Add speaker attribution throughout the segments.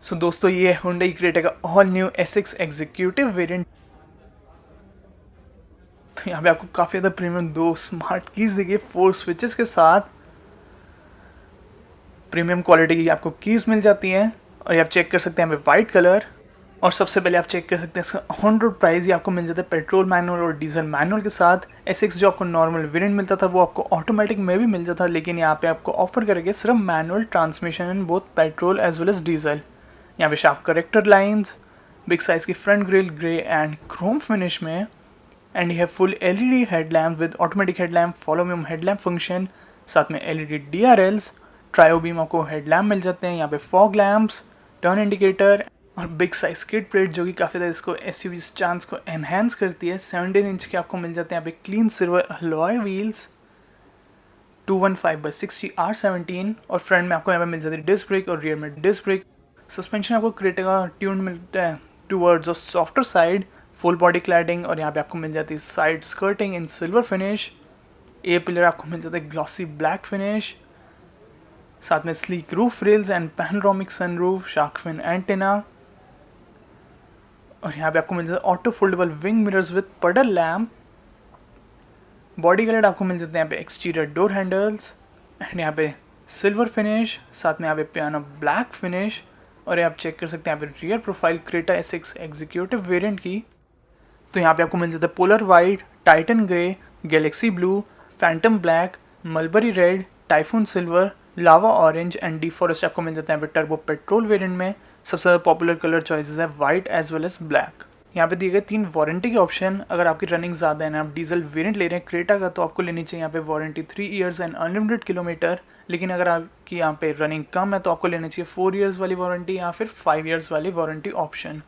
Speaker 1: सो दोस्तों ये है Hyundai Creta का all new SX executive variant. तो यहाँ पे आपको काफ़ी ज़्यादा प्रीमियम दो स्मार्ट कीज देखिए 4 स्विचेस के साथ प्रीमियम क्वालिटी की आपको कीज मिल जाती हैं। और ये आप चेक कर सकते हैं यहाँ पे वाइट कलर। और सबसे पहले आप चेक कर सकते हैं इसका ऑन रोड प्राइस। ये आपको मिल जाता है पेट्रोल मैनुअल और डीजल मैनुअल के साथ। SX जो आपको नॉर्मल वेरिएंट मिलता था वो आपको ऑटोमेटिक में भी मिल जाता, लेकिन यहाँ पे आपको ऑफर करेंगे सिर्फ manual transmission in both petrol as well as diesel. यहाँ पे sharp character lines, big size की front grill grey and chrome finish में, एंड ये है full LED headlamp with automatic headlamp follow me headlamp function, साथ में LED DRLs, trio beam आपको headlamp मिल जाते हैं। यहाँ पे फॉग लैम्प्स, टर्न इंडिकेटर और बिग साइज स्किड प्लेट जो कि काफ़ी ज़्यादा इसको SUV स्टांस को एनहेंस करती है। 17 इंच के आपको मिल जाते हैं यहाँ पे clean silver alloy wheels, 215/60 R17, और फ्रंट में आपको यहाँ पे मिल जाती है डिस्क ब्रेक और रियर में डिस्क ब्रेक। सस्पेंशन आपको क्रेटा का ट्यून मिलता है towards a softer side, full body cladding, और यहाँ पे आपको मिल जाती है side skirting in silver finish. A pillar आपको मिल जाता है ग्लॉसी ब्लैक फिनिश, साथ में sleek roof rails and panoramic sunroof, shark fin antenna, और यहाँ पे आपको मिल जाता है auto foldable wing mirrors with पडल लैम्प। बॉडी कलर आपको मिल जाते हैं यहाँ पे एक्सटीरियर डोर हैंडल्स एंड यहाँ पे सिल्वर फिनिश, साथ में यहाँ पे पियानो ब्लैक फिनिश। और ये आप चेक कर सकते हैं यहाँ पे rear profile Creta SX executive variant की। तो यहाँ पे आपको मिल जाता है polar white, Titan grey, Galaxy blue, Phantom black, mulberry red, typhoon silver, lava orange and D forest आपको मिल जाता है यहाँ पे टर्बो पेट्रोल वेरिएंट में। सबसे ज़्यादा पॉपुलर कलर चॉइसेस है white as well as black. यहाँ पे दिए गए 3 वारंटी के ऑप्शन। अगर आपकी रनिंग ज़्यादा है ना, आप डीजल वेरिएंट ले रहे हैं क्रेटा का, तो आपको लेनी चाहिए यहाँ पे warranty 3 years and unlimited kilometre. लेकिन अगर आपकी यहाँ पे रनिंग कम है तो आपको लेनी चाहिए 4 ईयर्स वाली वारंटी या फिर 5 ईयर्स वाली वारंटी ऑप्शन।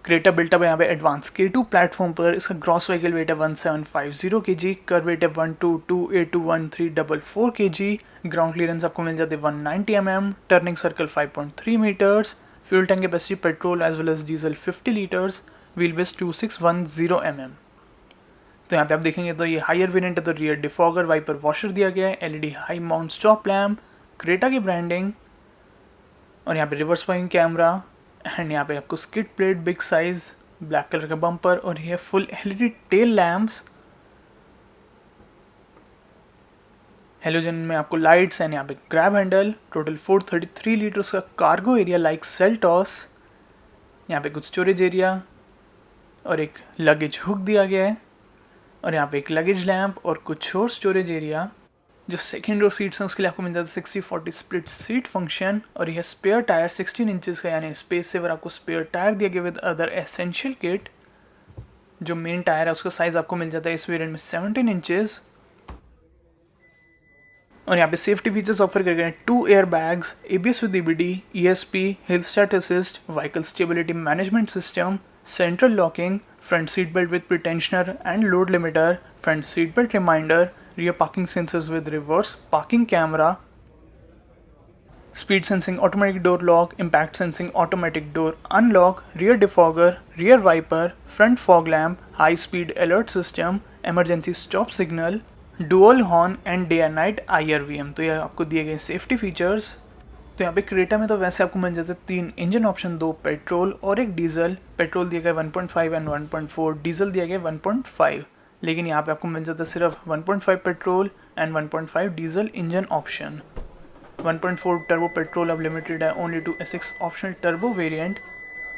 Speaker 1: क्रेटा बिल्टअप है यहाँ पे एडवांस K2 प्लेटफॉर्म पर। इसका ग्रॉस व्हीकल वेट है 1750 kg, कर वेट है 122821344 kg, ग्राउंड क्लियरेंस आपको मिल जाती है 190 mm, turning circle 5.3 metres, fuel tank capacity petrol as well as diesel 50 litres, wheel base 2610 mm। तो यहाँ पे आप देखेंगे तो ये हायर वेरिएंट है, तो रियर डिफॉगर वाइपर वॉशर दिया गया है, LED high mount stop lamp, Creta की ब्रांडिंग, और यहाँ पे रिवर्स पॉइंग कैमरा, एंड यहाँ पे आपको skid plate big size black colour का बम्पर, और ये full LED tail lamps, halogen में आपको लाइट्स एंड यहाँ पे ग्रैब हैंडल। टोटल 433 लीटर्स का कार्गो एरिया लाइक सेल्टॉस। यहाँ पे कुछ स्टोरेज एरिया और एक लगेज हुक दिया गया है, और यहाँ पे एक लगेज लैम्प और कुछ और स्टोरेज एरिया। जो सेकेंड रो सीट्स हैं उसके लिए आपको मिल जाता है 60/40 स्प्लिट सीट फंक्शन, और यह स्पेयर टायर 16 इंचेस का, यानी स्पेस सेवर आपको स्पेयर टायर दिया गया विद अदर एसेंशियल किट। जो मेन टायर है उसका साइज आपको मिल जाता है इस वेरिएंट में 17 इंचेस। और यहाँ पे सेफ्टी फीचर्स ऑफर कर गए हैं 2 air bags, ABS with EBD, ESP, hill start assist, vehicle stability management system, central locking, front seat belt with pretensioner and load limiter, front seat belt reminder, rear parking sensors with reverse parking camera, speed sensing automatic door lock, impact sensing automatic door unlock, rear defogger, rear wiper, front fog lamp, high speed alert system, emergency stop signal, dual horn and day and night IRVM। तो ये आपको दिए गए safety features. तो यहाँ पे Creta में तो वैसे आपको मिल जाते हैं 3 इंजन ऑप्शन, 2 पेट्रोल और एक डीजल। पेट्रोल दिया गया 1.5 एंड 1.4, डीजल दिया गया 1.5, लेकिन यहाँ पे आपको मिल जाता है सिर्फ 1.5 petrol and 1.5 diesel engine option. 1.4 turbo petrol अब लिमिटेड है only to SX optional turbo variant,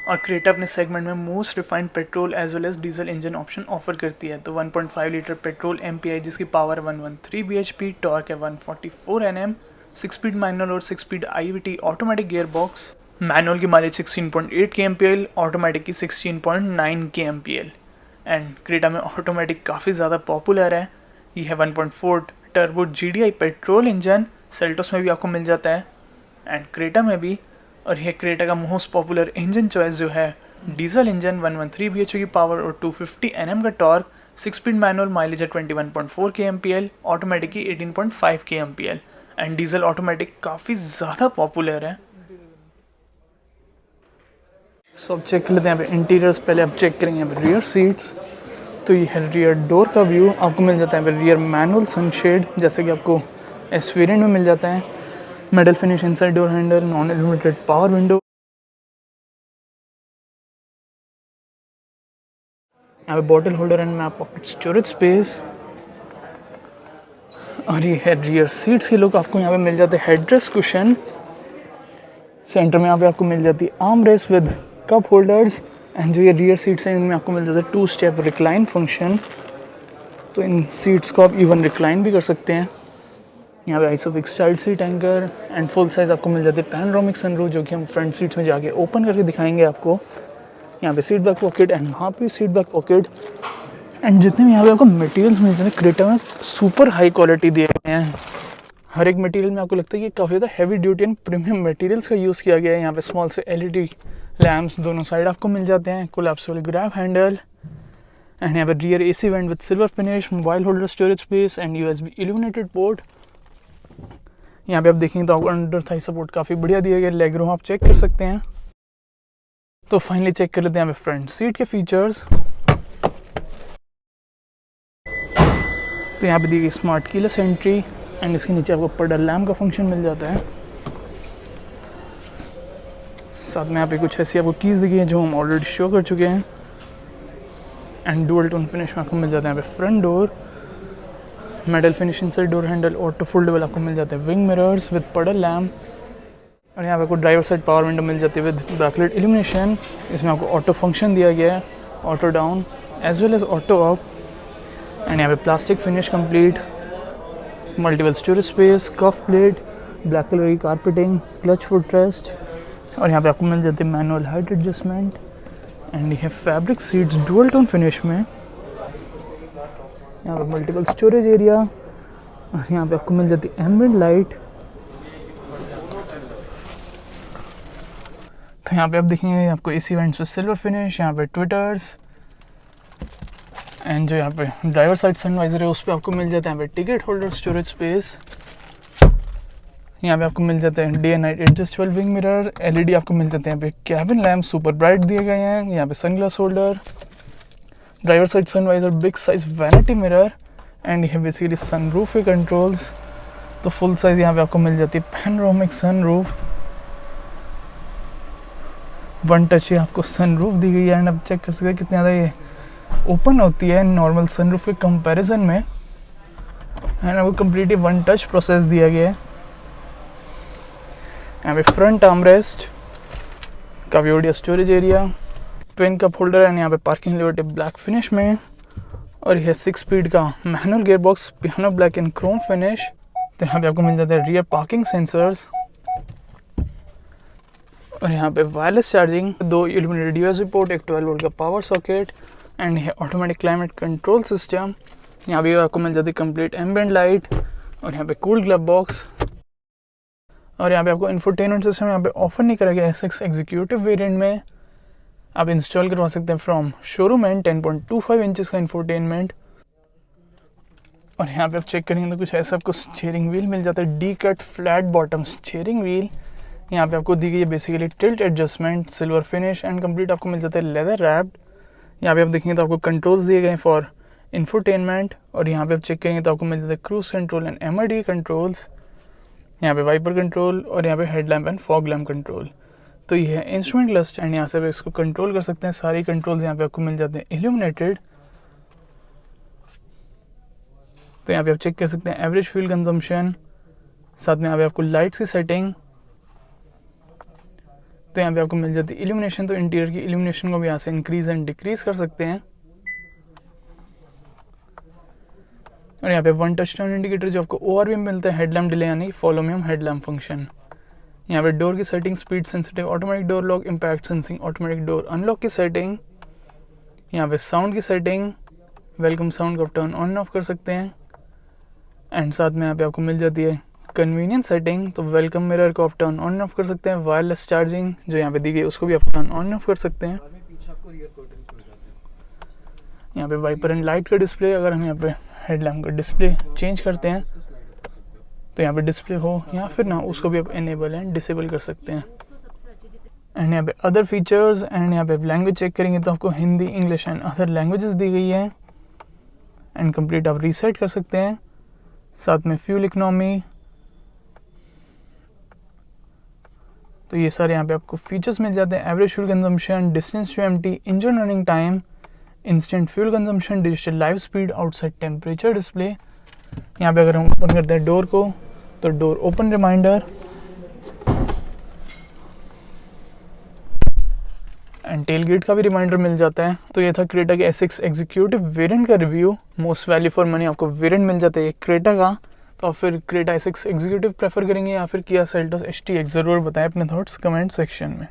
Speaker 1: और क्रेटा अपने सेगमेंट में most refined petrol as well as diesel engine option offer करती है। तो 1.5 लीटर पेट्रोल MPI जिसकी पावर 113 bhp, टॉर्क है 144 Nm, 6 स्पीड मैनुअल और 6 speed IVT automatic gear box. Manual की माइलेज 16.8 kmpl, ऑटोमेटिक की 16.9 kmpl, एंड क्रेटा में automatic काफ़ी ज़्यादा पॉपुलर है। ये है 1.4 turbo GDI petrol engine, Seltos में भी आपको मिल जाता है एंड क्रेटा में भी। और यह क्रेटा का मोस्ट पॉपुलर इंजन चॉइस जो है डीजल इंजन, 113 bhp की पावर और 250 Nm का टॉर्क, 6 स्पीड मैनुअल, माइलेज है 21.4 kmpl, ऑटोमेटिक की 18.5 kmpl, एंड डीजल ऑटोमेटिक काफ़ी ज़्यादा पॉपुलर है। सो अब चेक कर लेते हैं यहाँ पे इंटीरियर्स। पहले आप चेक करेंगे यहाँ पे रियर सीट्स। तो ये है रियर डोर का व्यू, आपको मिल जाता है यहाँ पे रियर मैनुअल सनशेड जैसे कि आपको एस वेरिएंट में मिल जाता है। Metal finish inside door handle, non eliminated power window, यहाँ पे bottle holder and map pocket storage space. और ये है रियर सीट्स के लुक। आपको यहाँ पे मिल जाते हैं हेडरेस्ट कुशन। सेंटर में यहाँ पे आपको मिल जाती है arm rest with cup holders. And जो ये रियर सीट्स हैं इनमें आपको मिल जाता है 2 स्टेप रिक्लाइन फंक्शन। तो इन सीट्स को आप इवन रिक्लाइन भी कर सकते हैं। यहाँ पे isofix child seat anchor and full size आपको मिल जाते हैं पैनोरामिक सनरूफ, जो कि हम फ्रंट सीट्स में जाके ओपन करके दिखाएंगे आपको। यहाँ पे सीट बैक पॉकेट एंड वहाँ पे सीट बैक पॉकेट। एंड जितने भी यहाँ पे आपको मटेरियल्स मिल जाते हैं क्रेटा में सुपर हाई क्वालिटी दिए गए हैं। हर एक मटेरियल में आपको लगता है कि काफ़ी ज़्यादा heavy duty and premium materials का यूज़ किया गया है। यहाँ पे स्मॉल से एलईडी लैम्प्स दोनों साइड आपको मिल जाते हैं, कोलैप्सिबल ग्रैब हैंडल। एंड यहाँ पे rear AC vent with silver finish, mobile holder storage space and USB illuminated port. यहाँ पे आप देखेंगे तो आपको अंडर थाई सपोर्ट काफ़ी बढ़िया दिया गया। लेग रूम आप चेक कर सकते हैं। तो फाइनली चेक कर लेते हैं यहाँ पे फ्रंट सीट के फीचर्स। तो यहाँ पे दी गई स्मार्ट कीलेस एंट्री एंड इसके नीचे आपको पर्डल लैम्प का फंक्शन मिल जाता है। साथ में यहाँ पे कुछ ऐसी आपको कीज़ दी गई हैं जो हम ऑलरेडी शो कर चुके हैं। एंड डुअल टोन फिनिश में आपको मिल जाता है यहाँ पे front door, metal finish inside door handle, auto foldable आपको मिल जाते हैं विंग मिरर्स विद पर्डल लैम्प। और यहाँ पे आपको ड्राइवर साइड पावर विंडो मिल जाती है विद बैकलाइट इल्यूमिनेशन। इसमें आपको ऑटो फंक्शन दिया गया है, auto down as well as auto up. And यहाँ पे plastic finish complete, multiple storage space, cuff plate, black colour की कारपेटिंग, क्लच फुट रेस्ट। और यहाँ पे आपको मिल जाती है मैनुअल हाइट एडजस्टमेंट। एंड ये fabric seats dual tone finish में। यहाँ पे मल्टीपल स्टोरेज एरिया। और यहाँ पे आपको मिल जाती है एम्बिएंट लाइट। तो यहाँ पे आप देखेंगे आपको एसी वेंट्स में सिल्वर फिनिश, यहाँ पे ट्विटर्स। एंड जो यहाँ पे ड्राइवर साइड सनवाइजर है उस पर आपको मिल जाता है यहाँ पे टिकट होल्डर स्टोरेज स्पेस। यहाँ पे आपको मिल जाते हैं day and night adjustable wing mirror, LED आपको मिल जाते हैं यहाँ पे कैबिन लैम्प सुपर ब्राइट दिए गए हैं। यहाँ पे sunglass holder, driver side sun visor, big size vanity mirror. And ये बेसिकली सनरूफ के कंट्रोल्स। तो फुल साइज यहाँ पे आपको मिल जाती है पैनोरामिक सनरूफ, वन टच ही आपको सनरूफ दी गई है। एंड आप चेक कर सकते हैं कितनी ज़्यादा ये ओपन होती है नॉर्मल सनरूफ के कंपैरिजन में। एंड आपको कम्प्लीटली वन टच प्रोसेस दिया गया है। यहाँ पे फ्रंट आर्मरेस्ट, काफ़ी बढ़िया storage area, twin cup holder and यहाँ पे पार्किंग लिबर्टी ब्लैक फिनिश में। और यह 6 स्पीड का manual gear box, piano black and chrome finish. तो यहाँ पे आपको मिल जाता है रियर पार्किंग सेंसर्स। और यहाँ पे wireless charging, 2 illuminated USB port, एक 12 वोल्ट का पावर सॉकेट। एंड ये ऑटोमेटिक क्लाइमेट कंट्रोल सिस्टम। यहाँ पे आपको मिल जाती है कंप्लीट एम्बिएंट लाइट। और यहाँ पे कूल ग्लब बॉक्स। और यहाँ पे आपको इंफोटेनमेंट सिस्टम यहाँ पे ऑफर नहीं करा गया। SX एग्जीक्यूटिव वेरिएंट में आप इंस्टॉल करवा सकते हैं फ्रॉम शोरूम एंड 10.25 इंचेस का इंफोटेनमेंट। और यहाँ पे आप चेक करेंगे तो कुछ ऐसा आपको स्टीयरिंग व्हील मिल जाता है, D cut flat bottom steering wheel. यहाँ पे आपको दी गई है basically tilt adjustment, silver finish and complete आपको मिल जाता है लेदर रैप्ड। यहाँ पे आप देखेंगे तो आपको कंट्रोल्स दिए गए फॉर इंफोटेनमेंट। और यहाँ पे आप चेक करेंगे तो आपको मिल जाता है cruise control and MID controls. यहाँ पे वाइपर कंट्रोल और यहाँ पे headlamp and fog lamp control. तो ये है इंस्ट्रूमेंट लिस्ट एंड यहाँ से आप इसको कंट्रोल कर सकते हैं। सारी कंट्रोल्स यहाँ पे आपको मिल जाते हैं इल्यूमिनेटेड। तो यहाँ पे आप चेक कर सकते हैं एवरेज फ्यूल कंजम्पशन, साथ में यहाँ पे आपको लाइट्स की सेटिंग। तो यहाँ पे आपको मिल जाती है इल्यूमिनेशन। तो इंटीरियर की इल्यूमिनेशन को भी यहाँ से इंक्रीज एंड डिक्रीज कर सकते हैं। और यहाँ पे वन टच टर्न इंडिकेटर जो आपको ORV में मिलता है, हेडलैम्प डिले यानी फॉलो में हम हेडलैम्प फंक्शन। यहाँ पे डोर की setting, speed sensitive automatic door lock, impact sensing automatic door unlock की सेटिंग। यहाँ पे साउंड की सेटिंग, वेलकम साउंड को आप टर्न ऑन ऑफ कर सकते हैं। एंड साथ में यहाँ पे आपको मिल जाती है कन्वीनियंस सेटिंग। तो वेलकम मिरर को आप टर्न ऑन ऑफ कर सकते हैं। वायरलेस चार्जिंग जो यहाँ पे दी गई उसको भी आप टर्न ऑन ऑफ कर सकते हैं। यहाँ पे वाइपर एंड लाइट का डिस्प्ले, अगर हम यहाँ पे हेडलैम्प का डिस्प्ले चेंज करते हैं तो यहाँ पे डिस्प्ले हो या फिर ना, उसको भी आप इनेबल एंड डिसेबल कर सकते हैं। एंड यहाँ पे अदर फीचर्स एंड यहाँ पे लैंग्वेज चेक करेंगे तो आपको Hindi, English and other languages दी गई है। एंड कंप्लीट आप रीसेट कर सकते हैं। साथ में फ्यूल इकोनॉमी। तो ये सारे यहाँ पे आपको फीचर्स मिल जाते हैं। Average fuel consumption, distance to empty, engine running time instant fuel consumption, digital live speed, outside temperature display. यहाँ पे अगर हम ओपन करते हैं डोर को तो door open reminder and tail gate का भी रिमाइंडर मिल जाता है। तो ये था क्रेटा के SX एग्जीक्यूटिव वेरिएंट का review. Most value for money आपको वेरिएंट मिल जाता है क्रेटा का। तो आप फिर क्रेटा SX एग्जीक्यूटिव प्रेफर करेंगे या फिर किया सेल्टोस HTX? ज़रूर बताएं अपने थॉट्स कमेंट सेक्शन में।